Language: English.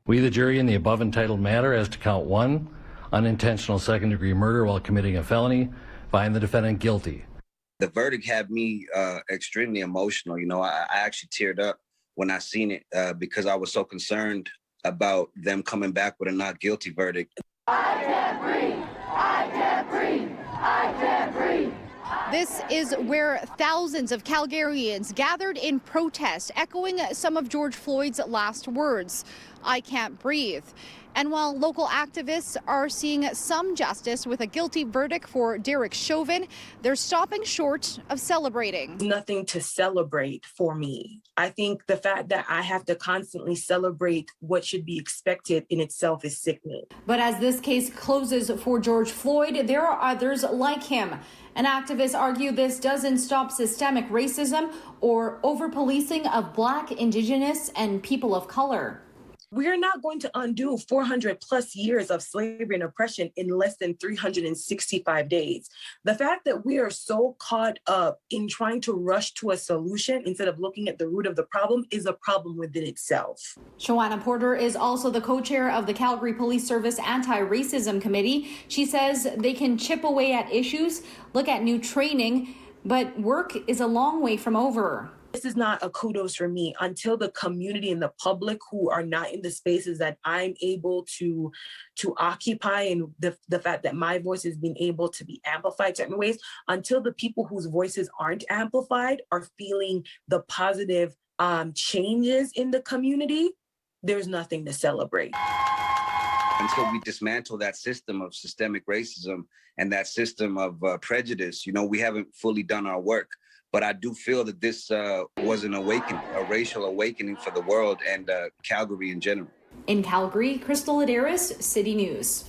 We, the jury, in the above entitled matter as to count 1, unintentional second-degree murder while committing a felony, find the defendant guilty. The verdict had me extremely emotional. You know, I actually teared up when I seen it because I was so concerned about them coming back with a not guilty verdict. I can't breathe. I can't breathe. I can't breathe. This is where thousands of Calgarians gathered in protest, echoing some of George Floyd's last words, "I can't breathe." And while local activists are seeing some justice with a guilty verdict for Derek Chauvin, they're stopping short of celebrating. Nothing to celebrate for me. I think the fact that I have to constantly celebrate what should be expected in itself is sickening. But as this case closes for George Floyd, there are others like him. And activists argue this doesn't stop systemic racism or over-policing of Black, Indigenous, and people of color. We're not going to undo 400 plus years of slavery and oppression in less than 365 days. The fact that we are so caught up in trying to rush to a solution instead of looking at the root of the problem is a problem within itself. Joanna Porter is also the co-chair of the Calgary Police Service Anti-Racism Committee. She says they can chip away at issues, look at new training, but work is a long way from over. This is not a kudos for me until the community and the public who are not in the spaces that I'm able to occupy, and the fact that my voice is being able to be amplified certain ways, until the people whose voices aren't amplified are feeling the positive changes in the community, there's nothing to celebrate. Until we dismantle that system of systemic racism and that system of prejudice, you know, we haven't fully done our work. But I do feel that this was an awakening, a racial awakening for the world and Calgary in general. In Calgary, Crystal Adaris, City News.